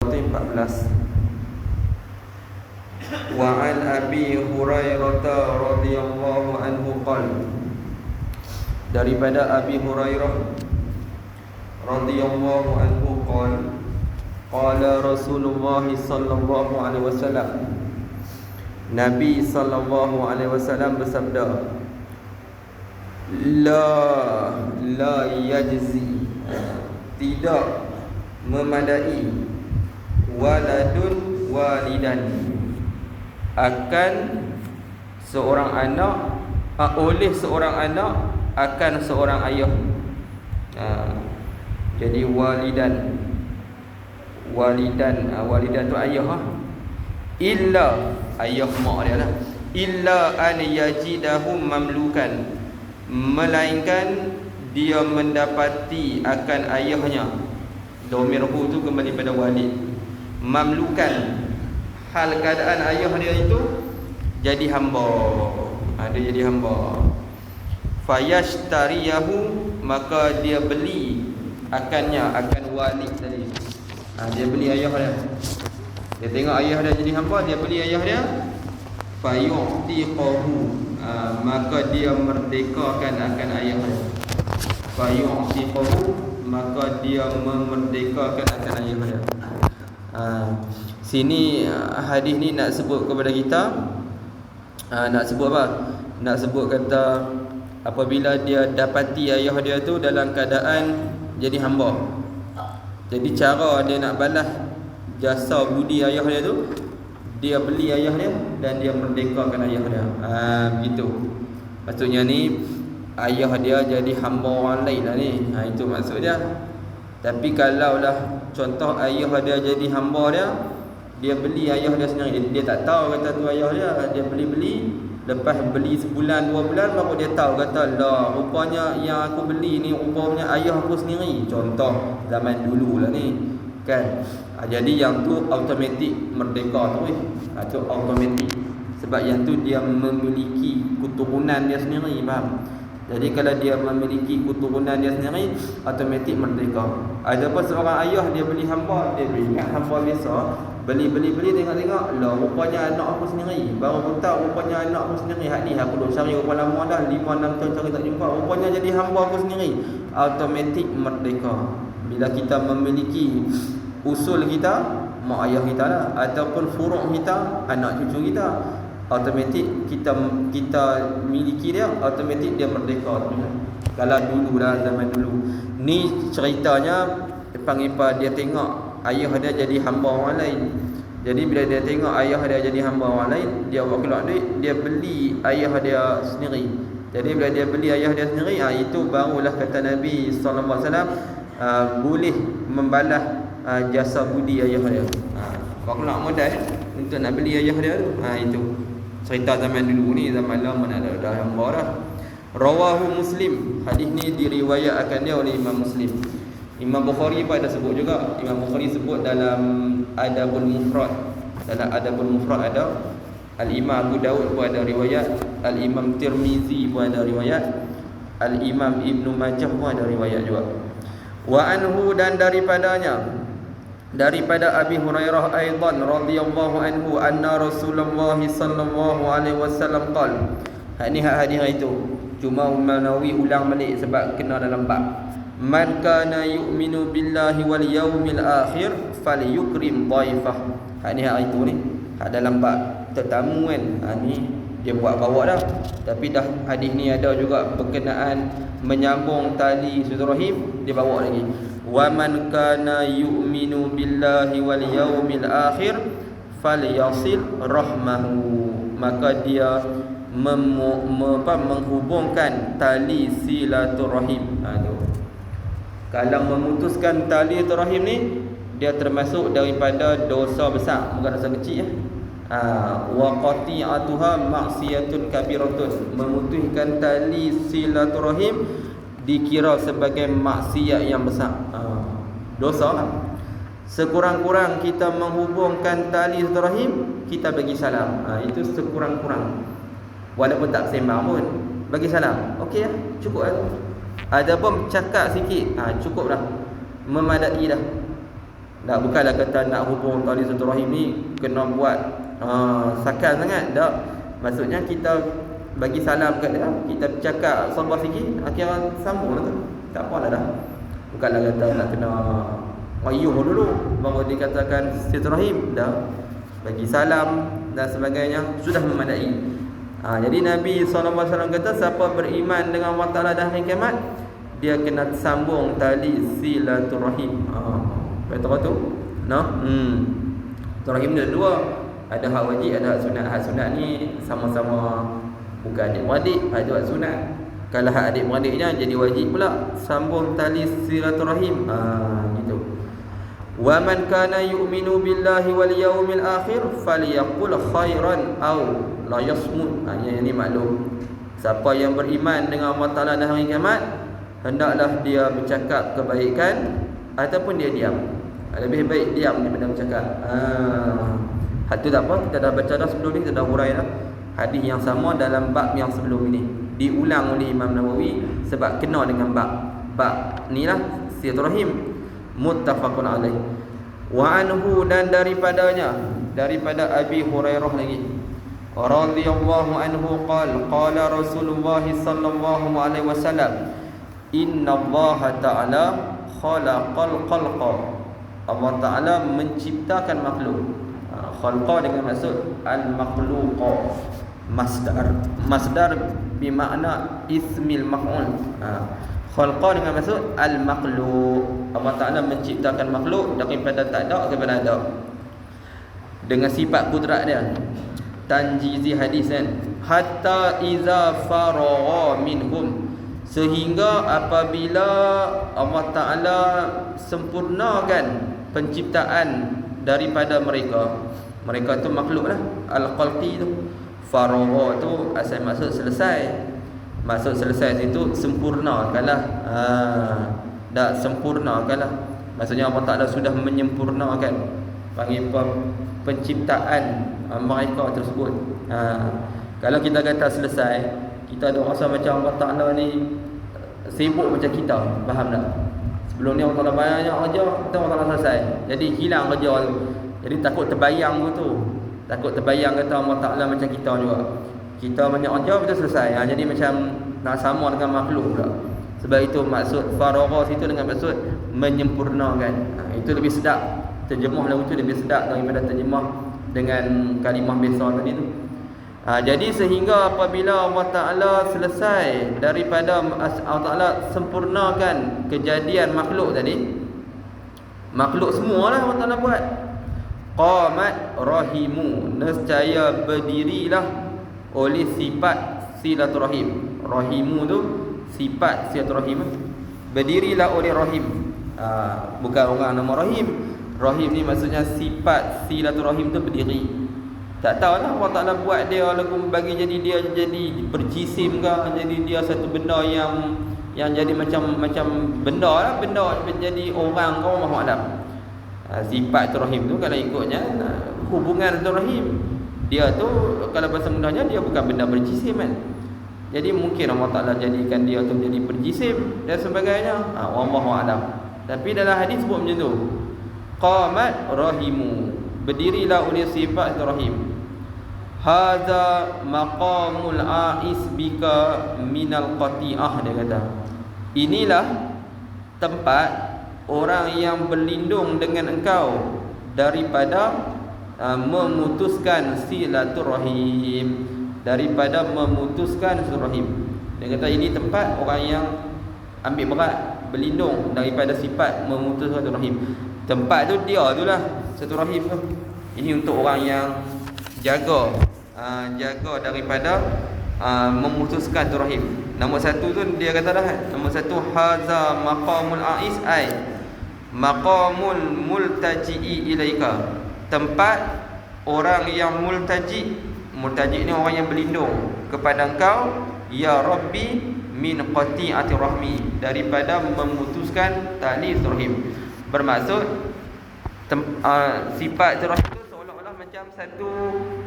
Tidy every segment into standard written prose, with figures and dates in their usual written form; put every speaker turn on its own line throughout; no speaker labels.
214. Wa an Abi Hurairah radhiyallahu anhu qala, daripada Abi Hurairah radhiyallahu anhu qala, qala Rasulullah sallallahu alaihi wasallam, Nabi sallallahu alaihi wasallam bersabda, la yajzi, tidak memadai, waladun walidan, akan seorang anak, oleh seorang anak akan seorang ayah. Jadi walidan tu ayah, illa ayah mak dia lah, illa an yajidahum mamlukan, melainkan dia mendapati akan ayahnya. Domirhu tu kembali pada walid. Mamlukan, hal keadaan ayah dia itu jadi hamba. Dia jadi hamba. Fayashtariyahu, maka dia beli akannya, akan walid tadi. Dia beli ayah dia. Dia tengok ayah dia jadi hamba, dia beli ayah dia. Fayu'tiqahu, maka dia merdekakan akan ayah dia. Fayu'tiqahu, maka dia memerdekakan akan ayah dia. Sini hadis ni nak sebut kepada kita, nak sebut apa? Nak sebut kata apabila dia dapati ayah dia tu dalam keadaan jadi hamba. Jadi cara dia nak balas jasa budi ayah dia tu, dia beli ayah dia dan dia merdekakan ayah dia. Begitu. Maksudnya ni ayah dia jadi hamba orang lain lah ni. Itu maksud dia. Tapi kalaulah contoh ayah dia jadi hamba dia beli ayah dia sendiri, dia tak tahu kata tu ayah dia beli, lepas beli sebulan 2 bulan baru dia tahu kata lah rupanya yang aku beli ni rupanya ayah aku sendiri. Contoh zaman dulu lah ni kan. Jadi yang tu automatik merdeka tu tu automatik, sebab yang tu dia memiliki keturunan dia sendiri, faham? Jadi kalau dia memiliki keturunan dia sendiri, automatik merdeka. Adapun seorang ayah dia beli hamba, dia ingat hamba biasa, beli tengok-tengok, lah rupanya anak aku sendiri. Baru tahu rupanya anak aku sendiri. Hak ni aku duk cari rupa lama dah, 5-6 tahun cari tak jumpa. Rupanya jadi hamba aku sendiri. Automatik merdeka. Bila kita memiliki usul kita, mak ayah kita lah, ataupun furuk kita, anak cucu kita, automatik kita miliki dia, automatik dia merdeka. Kalau dulu dah, zaman dulu ni ceritanya ipang-ipar dia tengok ayah dia jadi hamba orang lain. Jadi bila dia tengok ayah dia jadi hamba orang lain, dia buat keluar duit, dia beli ayah dia sendiri. Jadi bila dia beli ayah dia sendiri, itu barulah kata Nabi sallallahu alaihi wasallam boleh membalas jasa budi ayah dia. Buat keluar modal untuk nak beli ayah dia tu. Itu cerita zaman dulu ni, zaman lama nak dah hamba dah. Rawahu Muslim, hadis ni diriwayatkan dia oleh Imam Muslim. Imam Bukhari pun ada sebut juga. Imam Bukhari sebut dalam Adabul Mufrad. Dalam Adabul Mufrad ada. Al-Imam Abu Daud pun ada riwayat. Al-Imam Tirmizi pun ada riwayat. Al-Imam Ibn Majah pun ada riwayat juga. Wa anhu, dan daripadanya, daripada Abi Hurairah aidan radhiyallahu anhu, anna Rasulullah sallallahu alaihi wasallam qala. Ni hadis itu. Cuma Nawawi ulang balik sebab kena dalam bab. Man kana yu'minu billahi wal yawmil akhir falyukrim dhaifah. Ni itu ni. Dalam bab tetamu kan. Ni dia buat bawa dah. Tapi dah hadis ni ada juga berkenaan menyambung tali silaturahim, dia bawa lagi. Wa man kana yu'minu billahi wal yawmil akhir falyasil rahmahu, maka dia menghubungkan tali silaturahim. Kalau memutuskan tali silaturahim ni, dia termasuk daripada dosa besar, bukan dosa kecil wa qati'atuha maksiyatun kabiratun, memutuskan tali silaturahim dikira sebagai maksiat yang besar, dosa. Sekurang-kurang kita menghubungkan tali silaturahim, kita bagi salam, itu sekurang-kurang, walaupun tak sembang pun bagi salam, okey lah, cukup lah. Ada pun cakap sikit, cukup dah, memadai dah. bukanlah kata nak hubung tali silaturahim ni kena buat sakan sangat. Tak. Maksudnya kita bagi salam kat dia, kita bercakap sabar sikit, akhirnya sambung lah tu. Tak apalah dah. Bukanlah kata nak kena ayuh dulu baru dikatakan silaturahim. Dah. Bagi salam dan sebagainya sudah memadai. Jadi Nabi SAW kata siapa beriman dengan Allah Ta'ala dan hari kiamat, dia kena sambung tali silaturahim. Betul tu? Nah. Silaturahim ada dua. Ada hak wajib, ada hak sunat. Hak sunat ni sama-sama bukan adik-beradik, ada hak sunat. Kalau hak adik-beradiknya jadi wajib pula sambung tali silaturahim. Gitu. Wa man kana yu'minu billahi wal yawmil akhir falyaqul khairan aw la yasmut. Yang ini maklum. Siapa yang beriman dengan Allah Ta'ala dan hari kiamat, hendaklah dia bercakap kebaikan ataupun dia diam. Lebih baik diam daripada bercakap. Itu tak apa, kita dah baca dah sebelum ni, kita dah hurai dah hadis yang sama dalam bab yang sebelum ini. Diulang oleh Imam Nawawi sebab kena dengan bab ni lah, silaturahim. Muttafaqun alaih. Wa anhu, dan daripadanya, daripada Abi Hurairah lagi, radhiyallahu anhu qala Rasulullah sallallahu alaihi wasallam, inna Allah ta'ala khalaqal khalqa. Allah Ta'ala menciptakan makhluk. Khalqa dengan maksud al-makhluqa. Masdar bermakna ismil maf'ul. Khalqa dengan maksud al-makhluq. Allah Ta'ala menciptakan makhluk daripada tak ada kepada ada, dengan sifat kudrat dia. Tanjizi hadis kan, hatta iza faragha minhum, sehingga apabila Allah Ta'ala sempurnakan penciptaan daripada mereka. Mereka tu makhluk lah, al-khalqi tu. Faragha tu asal maksud selesai. Maksud selesai itu sempurnakanlah. Dah sempurnakanlah. Maksudnya Allah Ta'ala sudah menyempurnakan panggil penciptaan mereka tersebut. Kalau kita kata selesai, kita ada rasa macam Allah Ta'ala ni sibuk macam kita. Faham tak? Sebelum ni Allah Ta'ala banyak kerja, kita Allah Ta'ala selesai, jadi hilang kerja tu. Jadi takut terbayang tu. Takut terbayang kata Allah Ta'ala macam kita juga. Kita banyak kerja, kita selesai. Jadi macam nak sama dengan makhluk pula. Sebab itu maksud faragha situ dengan maksud menyempurnakan. Itu lebih sedap. Terjemah lagu tu lebih sedap daripada terjemah dengan kalimah biasa tadi tu. Jadi sehingga apabila Allah Ta'ala selesai daripada Allah Ta'ala sempurnakan kejadian makhluk tadi, makhluk semualah Allah Ta'ala buat, qamat rahimu, nescaya berdirilah oleh sifat silaturahim. Rahimu tu sifat silaturahim, berdirilah oleh rahim. Bukan orang nama rahim. Rahim ni maksudnya sifat silaturahim tu berdiri. Tak tahulah Allah Ta'ala buat dia lagu bagi jadi dia jadi berjisim ke, jadi dia satu benda yang jadi macam benda lah, benda jadi orang ke, Allah Alam. Sifat tu rahim tu kalau ikutnya hubungan tu rahim, dia tu kalau bahasa mudahnya dia bukan benda berjisim kan. Jadi mungkin Allah Ta'ala jadikan dia tu jadi berjisim dan sebagainya. Wallahu a'lam. Tapi dalam hadis sebut macam tu, qamat rahimu, berdirilah oleh sifat rahim. Hadza maqamul a'is bika minal qati'ah, dia kata. Inilah tempat orang yang berlindung dengan engkau daripada memutuskan silaturahim, daripada memutuskan silaturahim. Dia kata ini tempat orang yang ambil berat berlindung daripada sifat memutuskan silaturahim. Tempat tu dia itulah silaturahim tu. Ini untuk orang yang jaga daripada memutuskan silaturahim. Nombor satu tu dia kata dah, nombor satu haza maqamul a'is ai maqamul multaji'i ilaika, tempat orang yang multaji. Multaji ni orang yang berlindung kepada engkau, ya Rabbi, min qati'ati rahmi, daripada memutuskan tali rahim. Bermaksud sifat rahim itu seolah-olah macam satu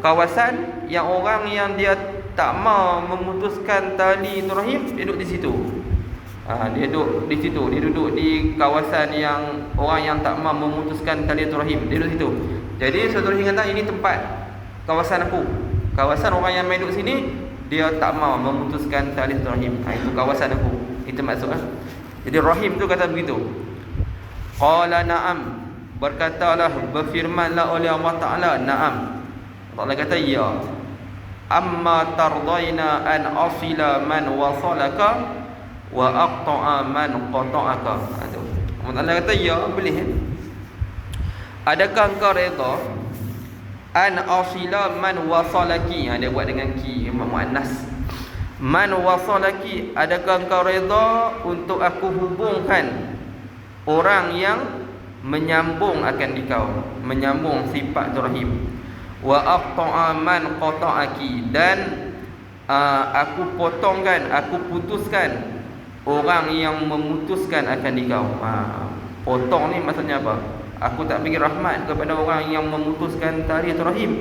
kawasan yang orang yang dia tak mau memutuskan tali rahim duduk di situ. Dia duduk di situ, dia duduk di kawasan yang orang yang tak mahu memutuskan tali rahim, dia duduk situ. Jadi Silaturahim kata ini tempat kawasan aku. Kawasan orang yang main duduk sini, dia tak mahu memutuskan tali rahim. Itu kawasan aku. Itu maksudnya. Jadi rahim tu kata begitu. Qala na'am, berkatalah, berfirmanlah oleh Allah Ta'ala, na'am. Allah kata ya. Amma tardaina an asila man wasalaka wa aqta'a man qata'aka. Allah Ta'ala kata ya, boleh. Adakah engkau reda an asila man wasalaki? Dia buat dengan ki muannas. Man wasalaki, adakah engkau reda untuk aku hubungkan orang yang menyambung akan dikau, menyambung sifat rahim. Wa aqta'a man qata'aki, dan aku potongkan, aku putuskan orang yang memutuskan akan dikau. Potong ni maksudnya apa? Aku tak bagi rahmat kepada orang yang memutuskan tali rahim.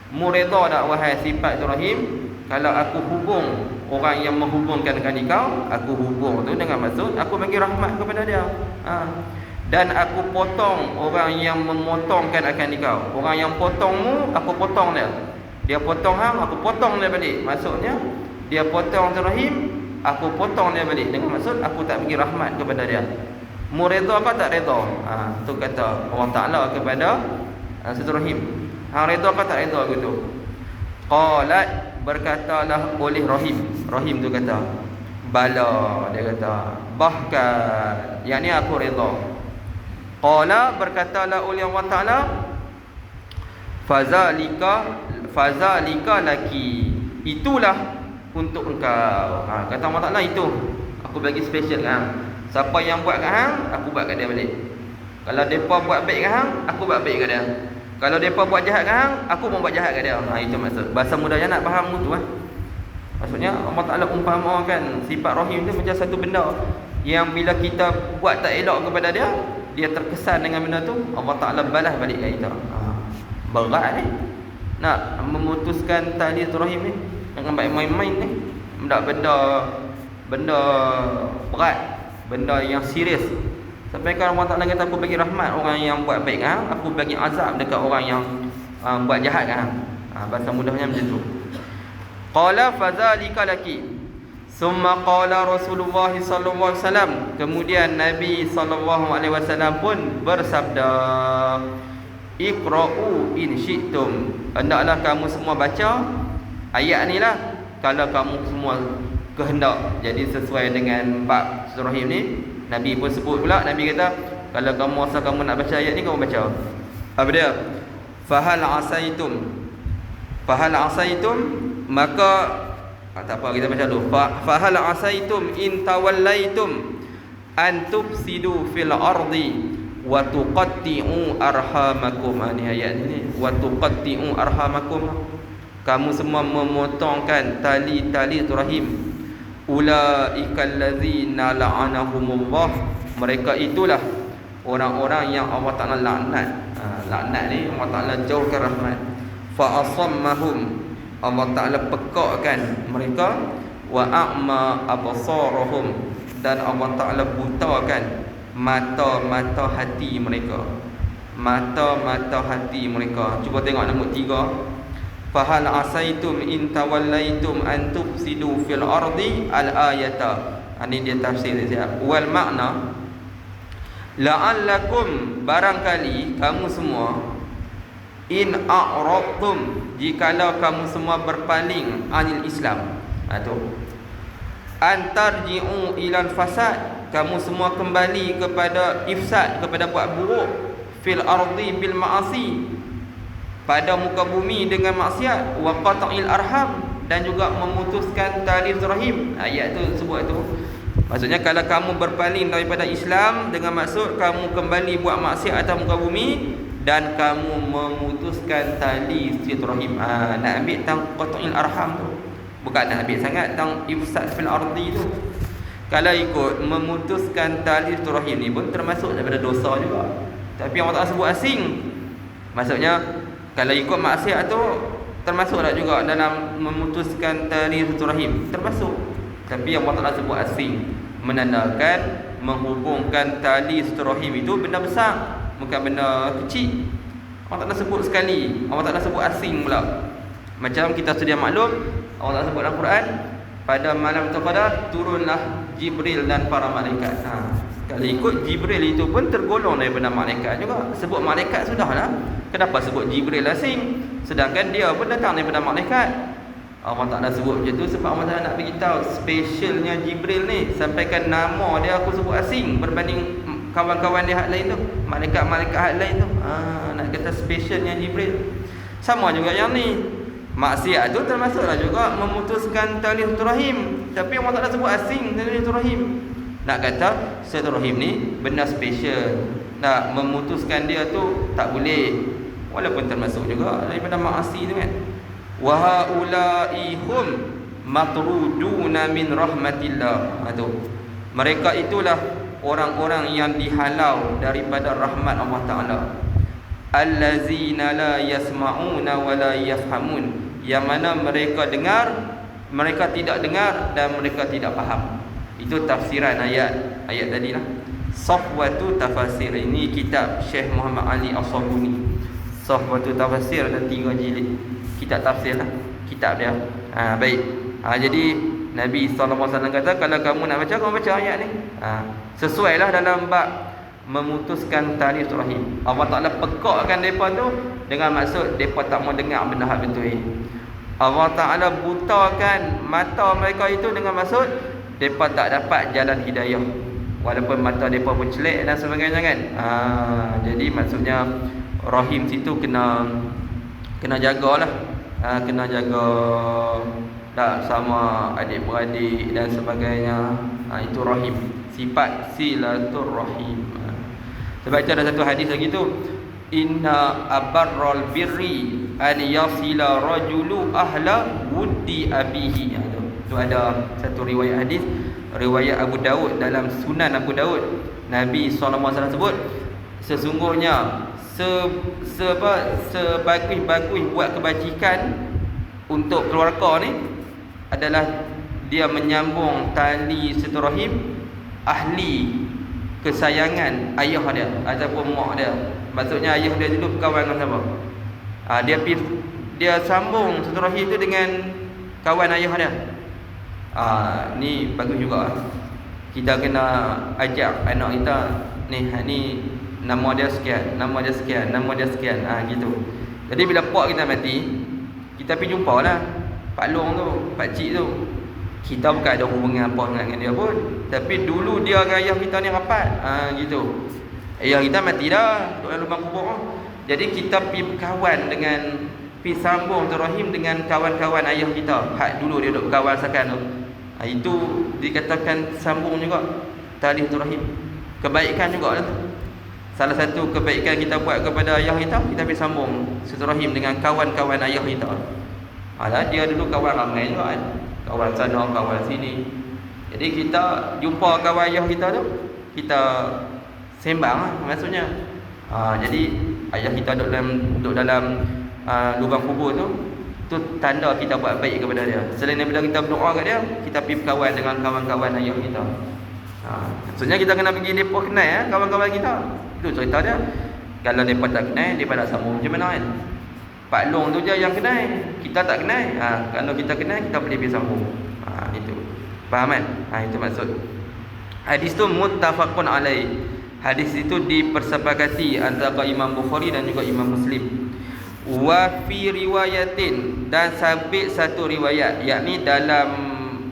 Mureda tak wahai sifat rahim? Kalau aku hubung orang yang menghubungkan dengan dikau, aku hubung tu dengan maksud aku bagi rahmat kepada dia. Dan aku potong orang yang memotongkan akan dikau. Orang yang potongmu, aku potong dia. Dia potong hang, aku potong dia balik. Maksudnya dia potong rahim, aku potong dia balik. Dengan maksud aku tak bagi rahmat kepada dia. Mu reda apa tak reda? Tu kata Allah Ta'ala kepada Silaturahim. Hang reda apa tak reda gitu? Qalat, berkatalah oleh rahim. Rahim tu kata bala, dia kata bahkan yang ni aku reda. Qala, berkatalah oleh Allah Ta'ala fazalika laki, itulah untuk engkau. Kata Allah Ta'ala itu aku bagi special kan. Siapa yang buat kat hang, aku buat kat dia balik. Kalau depa buat baik kat hang, aku buat baik kat dia. Kalau depa buat jahat kat hang, aku pun buat jahat kat dia. Itu maksud. Bahasa mudahnya nak faham tu Maksudnya Allah Ta'ala umpamakan sifat rahim tu macam satu benda yang bila kita buat tak elok kepada dia, dia terkesan dengan benda tu, Allah Ta'ala balas balik kat kita. Berat ni nak memutuskan tali rahim ni, jangan main-main ni. Benda berat, benda yang serius. Sampai kan Allah Ta'ala kata aku bagi rahmat orang yang buat baik kan, aku bagi azab dekat orang yang buat jahat kan. Bahasa mudahnya macam tu. Qala fadzalika laki. Summa qala Rasulullah sallallahu alaihi wasallam, kemudian Nabi sallallahu alaihi wasallam pun bersabda, Iqra'u in syi'tum, hendaklah kamu semua baca ayat ni lah kalau kamu semua kehendak. Jadi sesuai dengan bab Rahim ni, Nabi pun sebut pula. Nabi kata kalau kamu rasa kamu nak baca ayat ni, kamu baca. Apa dia? Fahal asaitum, maka tak apa, kita baca dulu. Fahal asaitum in tawallaitum an tufsidu fil ardi wa tuqatti'u arhamakum. Ini ayat ni, wa tuqatti'u arhamakum, kamu semua memotongkan tali-tali rahim. Ulaikal ladzina la'anahumullah, mereka itulah orang-orang yang Allah Ta'ala laknat. Laknat ni Allah Ta'ala jauhkan rahmat. Fa asammahum, Allah Ta'ala pekakkan mereka. Wa a'ma absarahum, dan Allah Ta'ala butakan mata-mata hati mereka. Mata-mata hati mereka. Cuba tengok nombor 3. Fahal asaitum in tawallaitum an tufsidu fil ardi al-ayata. Ini dia tafsir dia. Wal makna la'allakum, barangkali kamu semua, in a'radtum, jikalau kamu semua berpaling anil Islam. Tu antarji'u ilal fasad, kamu semua kembali kepada ifsad, kepada buat buruk, fil ardi bil ma'asi, pada muka bumi dengan maksiat, wa qata'il arham, dan juga memutuskan tali rahim. Ayat tu sebut tu. Maksudnya kalau kamu berpaling daripada Islam dengan maksud kamu kembali buat maksiat atas muka bumi dan kamu memutuskan tali rahim. Nak ambil tang qata'il arham tu. Bukan nak ambil sangat tang ifsad fil ardi tu. Kalau ikut memutuskan tali rahim ni pun termasuk daripada dosa juga. Tapi Allah Ta'ala sebut asing. Maksudnya kalau ikut maksiat tu termasuk tak juga dalam memutuskan tali rahim? Termasuk. Tapi yang Allah Ta'ala sebut asing. menandakan menghubungkan tali silaturahim itu benda besar, bukan benda kecil. Allah Ta'ala sebut sekali, Allah Ta'ala sebut asing pula. Macam kita sedia maklum, Allah Ta'ala sebut dalam Quran, pada malam Qadar turunlah Jibril dan para malaikat. Kalau ikut Jibril itu pun tergolong daripada malaikat juga. Sebut malaikat sudahlah. Kenapa sebut Jibril asing? Sedangkan dia pun datang daripada malaikat. Allah Ta'ala sebut macam tu sebab Allah Ta'ala nak beritahu specialnya Jibril ni. Sampaikan nama dia aku sebut asing berbanding kawan-kawan dia hak lain tu, malaikat-malaikat hak lain tu. Nak kata specialnya Jibril. Sama juga yang ni. Maksiat tu termasuklah juga memutuskan tali silaturahim. Tapi Allah Ta'ala sebut asing tali silaturahim. Nak kata silaturahim ni benda special. Nak memutuskan dia tu tak boleh. Walaupun termasuk juga daripada maksiat tu kan. Wa haula'i hum matruduna min rahmatillah. Mereka itulah orang-orang yang dihalau daripada rahmat Allah Ta'ala. Allazina la yasma'una wa la yafhamun. Yang mana mereka dengar, mereka tidak dengar dan mereka tidak faham. Itu tafsiran ayat tadi lah. Safwatu Tafasir. Ini kitab Syekh Muhammad Ali As-Sabuni. Safwatu Tafasir ada 3 jilid. Kitab tafsir lah, kitab dia. Baik. Jadi Nabi SAW kata, kalau kamu nak baca, kamu baca ayat ni. Sesuailah dalam bab memutuskan tali silaturahim. Allah Ta'ala pekakkan mereka tu dengan maksud mereka tak mau dengar benda hak betul. Allah Ta'ala butakan mata mereka itu dengan maksud mereka tak dapat jalan hidayah. Walaupun mata mereka pun celek dan sebagainya kan. Jadi maksudnya rahim situ kena jagalah. Kena jaga tak sama adik-beradik dan sebagainya. Itu rahim, sifat silaturahim. Sebab itu ada satu hadis lagi tu, inna abarral birri an yasila rajulu ahla wuddi abihi. Itu ada satu riwayat hadis, riwayat Abu Daud, dalam Sunan Abu Daud. Nabi SAW sebut, sesungguhnya sebagus-bagus buat kebajikan untuk keluarga ni adalah dia menyambung tali silaturahim ahli kesayangan ayah dia ataupun mak dia. Maksudnya ayah dia dulu berkawan dengan siapa? Dia sambung silaturahim tu dengan kawan ayah dia. Ni bagus juga. Kita kena ajak anak kita ni nama dia sekian, nama dia sekian, nama dia sekian. Gitu. Jadi bila pak kita mati, kita pergi jumpa lah Pak Long tu, Pak Cik tu. Kita bukan ada hubungan apa dengan dia pun, tapi dulu dia dengan ayah kita ni rapat. Gitu. Ayah kita mati dah dalam lubang kubur. Jadi kita pergi berkawan dengan, pergi sambung rahim dengan kawan-kawan ayah kita. Hak dulu dia duduk berkawan sekan tu. Itu dikatakan sambung juga tali rahim. Kebaikan juga lah tu. Salah satu kebaikan kita buat kepada ayah kita pergi sambung silaturahim dengan kawan-kawan ayah kita. Dia dulu kawan ramai juga kan. Kawan sana, kawan sini. Jadi kita jumpa kawan ayah kita tu, kita sembang lah maksudnya. Jadi ayah kita duduk dalam lubang kubur tu tanda kita buat baik kepada dia. Selain daripada kita berdoa kat dia, kita pergi berkawan dengan kawan-kawan ayah kita. Maksudnya kita kena pergi mereka kenal kawan-kawan kita. Itu cerita dia. Kalau mereka tak kenal, mereka nak sambung macam mana kan. Pak Long tu je yang kenal, kita tak kenal. Kalau kita kenal, kita boleh pergi sambung. Itu. Faham kan? Itu maksud. Hadis tu muttafaqun alaih. Hadis itu dipersepakati antara Imam Bukhari dan juga Imam Muslim. Wa fi riwayatin, dan sabit satu riwayat, yakni dalam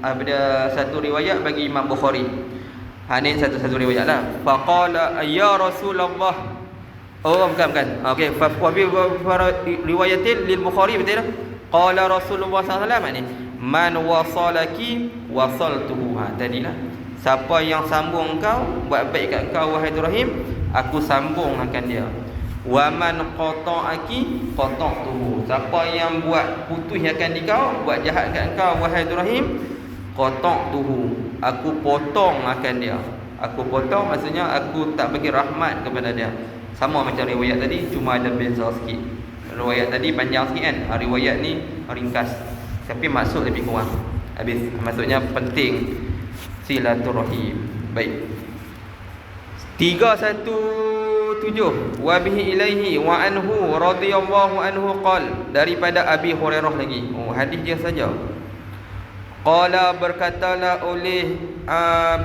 ada satu riwayat bagi Imam Bukhari. Ini satu riwayat lah. Faqala ya Rasulullah. Bukan. Okey, fa bi riwayatin lil Bukhari betul tak? Qala Rasulullah sallallahu alaihi wasallam, man wasalaki wasaltuhu. Tadilah, siapa yang sambung kau, buat baik kat kau wahai Ibrahim, aku sambung akan dia. Wa man qata'aki qata'tuhu. Siapa yang buat putus akan dikau, buat jahat kat kau wahai Ibrahim, qata'tuhu, aku potong akan dia. Aku potong maksudnya aku tak bagi rahmat kepada dia. Sama macam riwayat tadi, cuma ada beza sikit. Riwayat tadi panjang sikit kan, riwayat ni ringkas, tapi maksud lebih kurang. Habis, maksudnya penting silaturahim. Baik. 317 wa bihi ilaihi wa anhu radhiyallahu anhu qala, daripada Abi Hurairah lagi. Hadis dia saja. Qala, berkatalah oleh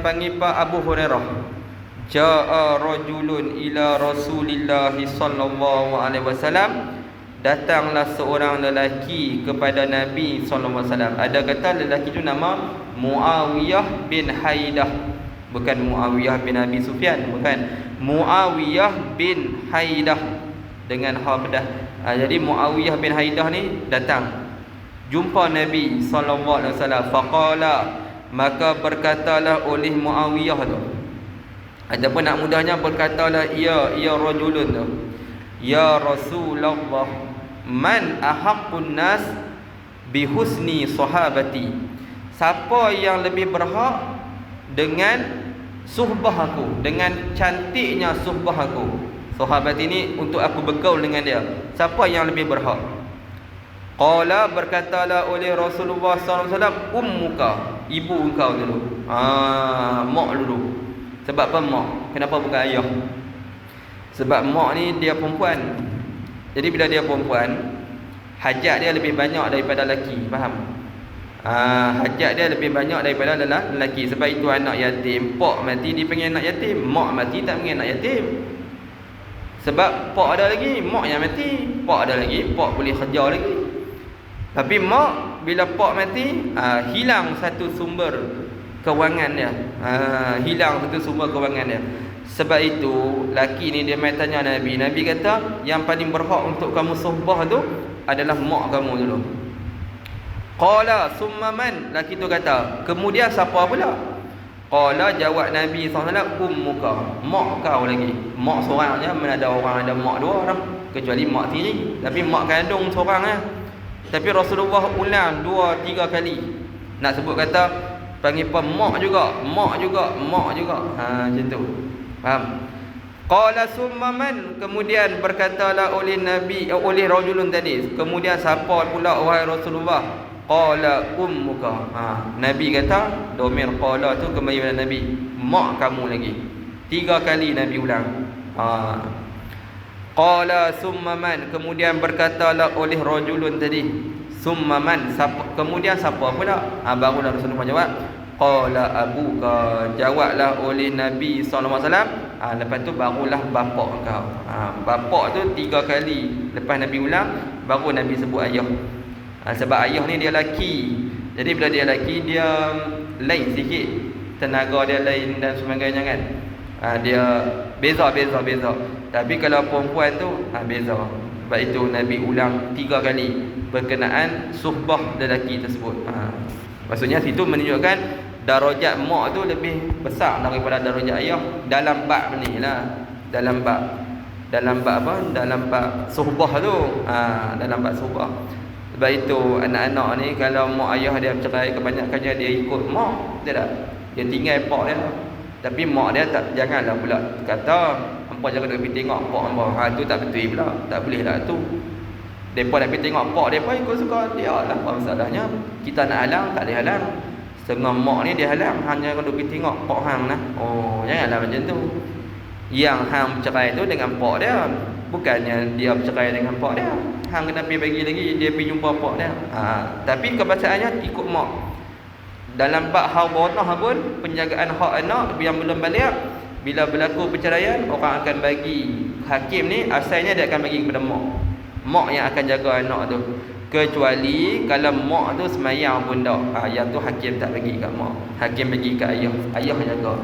pengipar Abu Hurairah, jaa rajulun ila Rasulillah sallallahu alaihi wasallam, datanglah seorang lelaki kepada Nabi sallallahu alaihi wasallam. Ada kata lelaki itu nama Muawiyah bin Haidah, bukan Muawiyah bin Abi Sufyan, bukan, Muawiyah bin Haidah dengan ha pedah. Jadi Muawiyah bin Haidah ni datang jumpa Nabi sallallahu alaihi wasallam. Faqala, maka berkatalah oleh Muawiyah tu, ataupun nak mudahnya berkatalah ya rajulun tu, ya Rasulullah, man ahaqqun nas bihusni sahabati, siapa yang lebih berhak dengan suhbah aku, dengan cantiknya suhbah aku. Sahabat ini untuk aku bergaul dengan dia, siapa yang lebih berhak? Qala, berkatalah oleh Rasulullah SAW, ummuka, ibu engkau dulu. Mak dulu. Sebab apa mak? Kenapa bukan ayah? Sebab mak ni dia perempuan. Jadi bila dia perempuan, hajat dia lebih banyak daripada lelaki. Faham? Hajat dia lebih banyak daripada lelaki. Sebab itu anak yatim, pak mati dipanggil anak yatim, mak mati tak panggil anak yatim. Sebab pak ada lagi, mak yang mati. Pak ada lagi, pak boleh kerja lagi. Tapi mak, bila pak mati, hilang satu sumber kewangan dia. Hilang satu sumber kewangan dia. Sebab itu laki ni dia mai tanya Nabi. Nabi kata yang paling berhak untuk kamu suhbah tu adalah mak kamu dulu. Qala summa man, laki tu kata, kemudian siapa pula? Qala, jawab Nabi SAW, ummuka, mak kau lagi. Mak seorang je, mana ada orang ada mak dua orang, kecuali mak tiri. Tapi mak kandung seorang je. Tapi Rasulullah ulang 2-3 kali nak sebut kata panggil apa, mak juga, mak juga, mak juga. Macam tu. Faham? Qala summa man, kemudian berkatalah oleh Nabi, oleh rajulun tadi, kemudian siapa pula wahai Rasulullah? Qala ummuka. Nabi kata, domir qala tu kembali pada Nabi, mak kamu lagi. 3 kali Nabi ulang. Qala summa man, kemudian berkatalah oleh rajulun tadi, summa man, kemudian siapa pula? Barulah Rasulullah jawab, qala abuka, jawablah oleh Nabi SAW. Lepas tu barulah bapak kau. Bapak tu 3 kali lepas Nabi ulang, baru Nabi sebut ayah. Sebab ayah ni dia laki. Jadi bila dia laki, dia lain sikit, tenaga dia lain dan sebagainya kan. Dia beza. Tapi kalau perempuan tu beza. Sebab itu Nabi ulang 3 kali berkenaan suhbah lelaki tersebut. Maksudnya situ menunjukkan darajat mak tu lebih besar daripada darajat ayah dalam bab ni lah. Dalam bab apa? Dalam bab suhbah tu. Dalam bab suhbah. Sebab itu anak-anak ni kalau mak ayah dia bercerai, kebanyakannya dia ikut mak. Dia tinggal pak dia. Tapi mak dia tak, janganlah pula kata hampa jangan nak pergi tengok pak hampa. Tu tak betul pula. Tak boleh lah tu. Depa nak pergi tengok pak depa ikut suka dia lah. Apa masalahnya? Kita nak halang tak boleh halang. Setengah mak ni dia halang, hanya kalau pergi tengok pak hang lah. Janganlah macam tu. Yang hang bercerai tu dengan pak dia, bukannya dia bercerai dengan pak dia. Hang kena pergi bagi lagi, dia pergi jumpa pak dia. Tapi kebacaannya ikut mak. Dalam bab harbanah pun, penjagaan hak anak yang belum balik, bila berlaku perceraian, orang akan bagi, hakim ni asalnya dia akan bagi kepada mak. Mak yang akan jaga anak tu. Kecuali kalau mak tu semayang pun tak, yang tu hakim tak bagi kat mak, hakim bagi kat ayah, ayah jaga.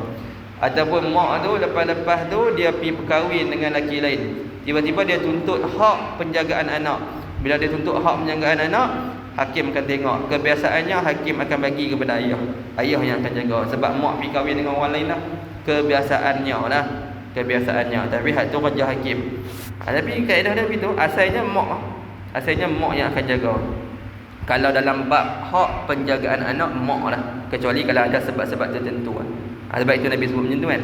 Ataupun mak tu lepas-lepas tu dia pergi berkahwin dengan lelaki lain, tiba-tiba dia tuntut hak penjagaan anak. Bila dia tuntut hak penjagaan anak, hakim akan tengok, kebiasaannya hakim akan bagi kepada ayah, ayah yang akan jaga. Sebab mak pergi kahwin dengan orang lain lah, kebiasaannya lah, kebiasaannya. Tapi hak tu kerja hakim. Tapi kaedah dia begitu, asalnya mak yang akan jaga. Kalau dalam bab hak penjagaan anak, mak lah, kecuali kalau ada sebab-sebab tertentu lah. Sebab itu Nabi sebut macam tu kan.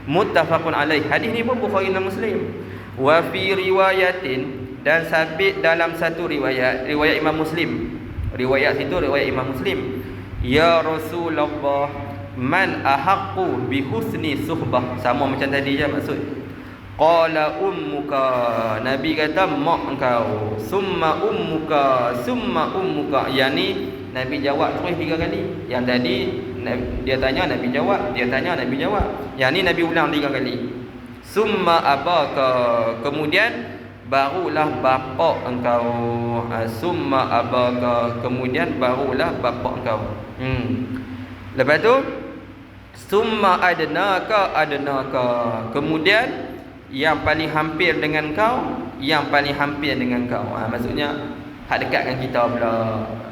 Muttafaqun alaih, hadis ni pun Bukhari dan Muslim. Wa fi riwayatin, dan sabit dalam satu riwayat, riwayat Imam Muslim. Riwayat situ riwayat Imam Muslim. Ya Rasulullah, man ahaqqu bi husni suhbah, sama macam tadi je maksud. Qala ummuka, Nabi kata mak engkau, summa ummuka, yang ni Nabi jawab terus 3 kali. Yang tadi dia tanya Nabi jawab, dia tanya Nabi jawab. Yang ni Nabi ulang 3 kali. Summa abaka, kemudian barulah bapa engkau. Summa abaka, kemudian barulah bapa engkau. Lepas tu summa adnaka, kemudian yang paling hampir dengan kau, yang paling hampir dengan kau. Maksudnya hak dekat dengan kita pula.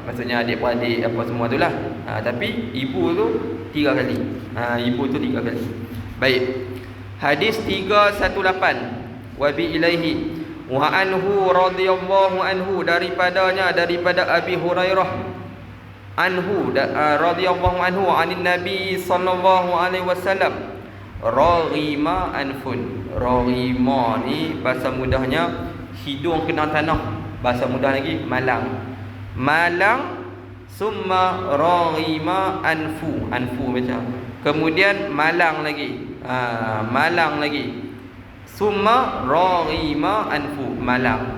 Maksudnya adik-beradik apa semua tu lah. Tapi ibu tu 3 kali. Ibu tu 3 kali. Baik. Hadis 318. Wa bi ilaihi wa anhu radhiyallahu anhu, daripada Abi Hurairah radhiyallahu anhu anin Nabi sallallahu alaihi wasallam, raghima anfun. Raghima ni bahasa mudahnya hidung kena tanah, bahasa mudah lagi malang. Summa raghima anfu macam, kemudian malang lagi. Summa raghima anfu, malang.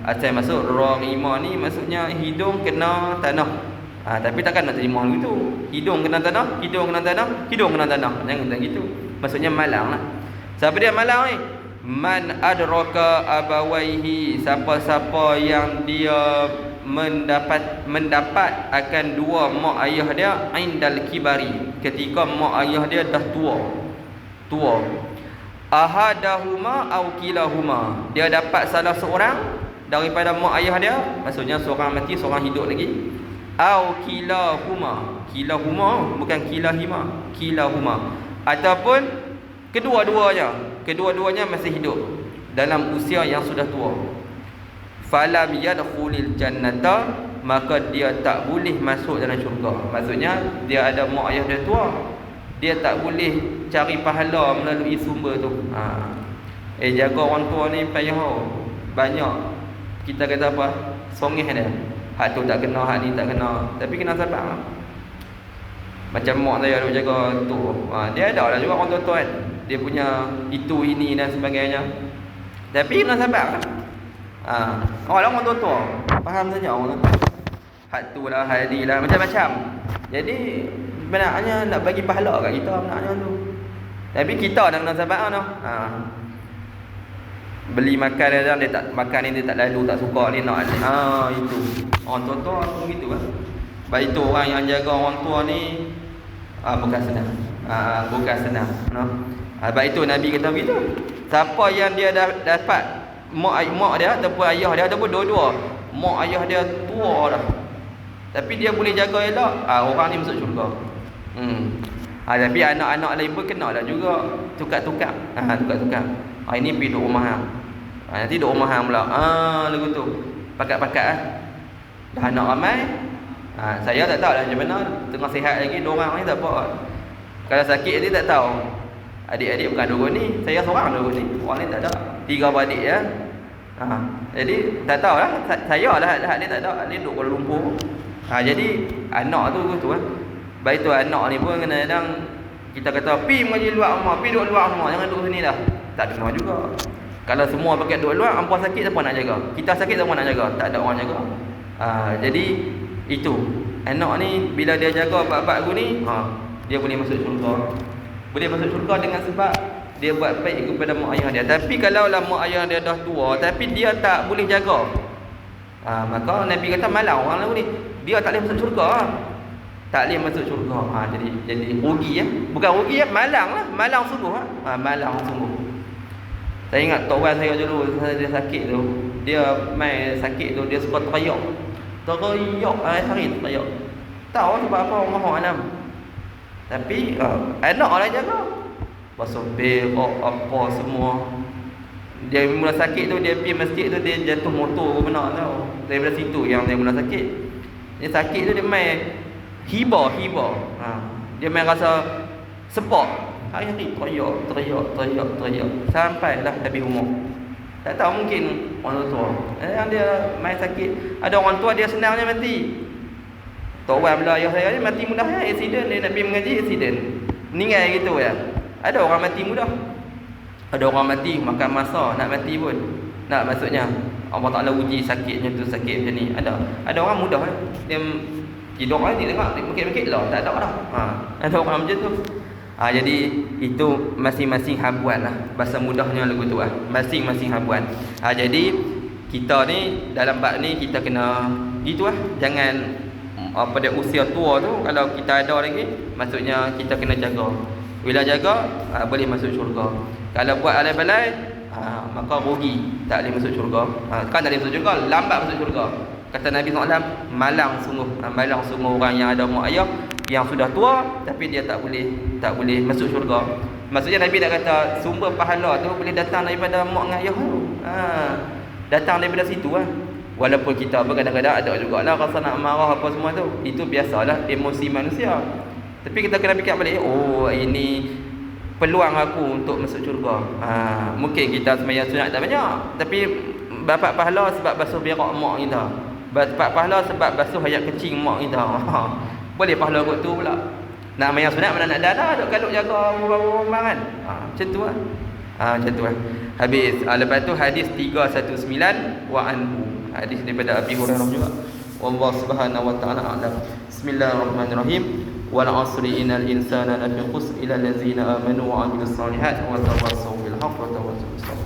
Asal masuk raghima ni maksudnya hidung kena tanah. Tapi takkan nak terima gitu. Hidung kena tanah. Jangan tak gitu. Maksudnya malang lah. Siapa dia malang ni? Man adraka abawaihi, siapa-siapa yang dia mendapat akan 2 mak ayah dia indal kibari, ketika mak ayah dia dah tua. Ahadahuma au kilahuma, dia dapat salah seorang daripada mak ayah dia, maksudnya seorang mati seorang hidup lagi. Au kilahuma bukan kilahuma, ataupun kedua-duanya masih hidup dalam usia yang sudah tua. Falam yadkhulil jannata, maka dia tak boleh masuk dalam syurga. Maksudnya dia ada mak ayah dia tua, dia tak boleh cari pahala melalui sumber tu. Jaga orang tua ni payah. Banyak kita kata apa, songeh dia. Hak tu tak kena, hak ni tak kena, tapi kena sabar. Macam mak saya duk jaga tu. Dia ada lah juga orang tua kan, dia punya itu ini dan sebagainya, tapi kena sabar. Orang tua faham saja orang tua. Hak tu lah, hak ni lah, macam-macam. Jadi benarnya nak bagi pahala kat kita benarnya tu. Tapi kita dah kena sabar tu. Beli makan dia tak makan ni, dia tak lalu, tak suka ni nak itu. Orang tua pun gitu kan. Baik tu orang yang jaga orang tua ni bukan senang. Baik tu Nabi kata begitu. Siapa yang dia dapat mak dia ataupun ayah dia ataupun dua-dua, mak ayah dia tua dah, tapi dia boleh jaga elok, orang ni masuk syurga. Tapi anak-anak lain pun kena dah juga tukar-tukar. Ini pergi duduk rumah hang. Nanti duduk rumah hang pula. Lagu tu pakat-pakat dah anak ramai. Saya tak tahu lah macam mana, tengah sihat lagi 2 orang ni tak apa. Kalau sakit dia tak tahu. Adik-adik bukan 2 ni, saya seorang 2 ni. Orang ni tak ada. 3 beradik ya. Jadi tak tahulah. Saya lah dia tak tahu. Dia duduk Kuala Lumpur. Jadi anak tu gitu kan. Baik tu anak ni pun kadang-kadang kita kata pi mengaji luar rumah, pi duduk luar rumah, jangan duduk sini dah. Tak kena juga. Kalau semua pakai duduk luar, hangpa sakit siapa nak jaga? Kita sakit siapa nak jaga? Tak ada orang jaga. Jadi itu anak ni bila dia jaga bab-bab aku ni, dia boleh masuk syurga. Boleh masuk syurga dengan sebab dia buat baik kepada mak ayah dia. Tapi kalau lah mak ayah dia dah tua tapi dia tak boleh jaga, maka Nabi kata malang orang lalu ni, dia tak boleh masuk syurga. Tak boleh masuk syurga. Jadi rugi ya. Bukan rugi ya, malang lah. Malang sungguh malang sungguh. Saya ingat tok wan saya dulu, dia sakit tu. Dia mai sakit tu, dia suka teriak. Hari teriak. Tahu sebab apa orang mahu anak. Tapi anak lah jaga. Pasal berak apa semua. Dia mula sakit tu, dia pergi masjid tu, dia jatuh motor ke mana tahu. Daripada situ yang dia mula sakit. Dia sakit tu dia main hibah. Dia main rasa sepak. Hari-hari teriak sampailah habis umur. Tak tahu mungkin orang tua yang dia main sakit. Ada orang tua dia senangnya mati. Tok Wan pula ayah saya ni mati mudah ya, accident dia nak pergi mengaji accident. Meninggal gitu ya. Ada orang mati mudah. Ada orang mati makan masa nak mati pun. Nak maksudnya Allah Taala uji sakitnya tu sakit macam ni. Ada orang mudah dia tidur dia tengok mungkin lah tak ada dah. Ada orang macam tu. Jadi itu masing-masing habuan lah. Bahasa mudahnya lagu tu lah. Masing-masing habuan. Jadi kita ni dalam bab ni kita kena gitu lah. Jangan pada usia tua tu kalau kita ada lagi, maksudnya kita kena jaga. Bila jaga boleh masuk syurga. Kalau buat alai-balai maka rugi, tak boleh masuk syurga. Kan tak boleh masuk syurga, lambat masuk syurga. Kata Nabi SAW, malang sungguh orang yang ada mak ayah yang sudah tua tapi dia tak boleh masuk syurga. Maksudnya Nabi dah kata sumber pahala tu boleh datang daripada mak dengan ayah tu. Datang daripada situ lah. Walaupun kita kadang-kadang ada jugalah rasa nak marah apa semua tu. Itu biasalah emosi manusia. Tapi kita kena fikir balik, ini peluang aku untuk masuk syurga. Mungkin kita sembahyang sunat tak banyak, tapi dapat pahala sebab basuh berak mak kita. Dapat pahala sebab basuh ayat kecing mak kita. Boleh pahala kot tu pula. Nak sembahyang sunat mana nak dah duk kaluk jaga orang kan. Macam tu lah. Macam tu lah. Habis. Lepas tu hadis 319 wa anhu. Hadis daripada Abi Hurairah juga. Wallahu subhanahu wa ta'ala a'lam. Bismillahirrahmanirrahim. Wal 'asri innal insana lafi khusr illa allazina amanu wa 'amilus solihat wa tawassaw bil haqqi wa tawassaw bis sabr.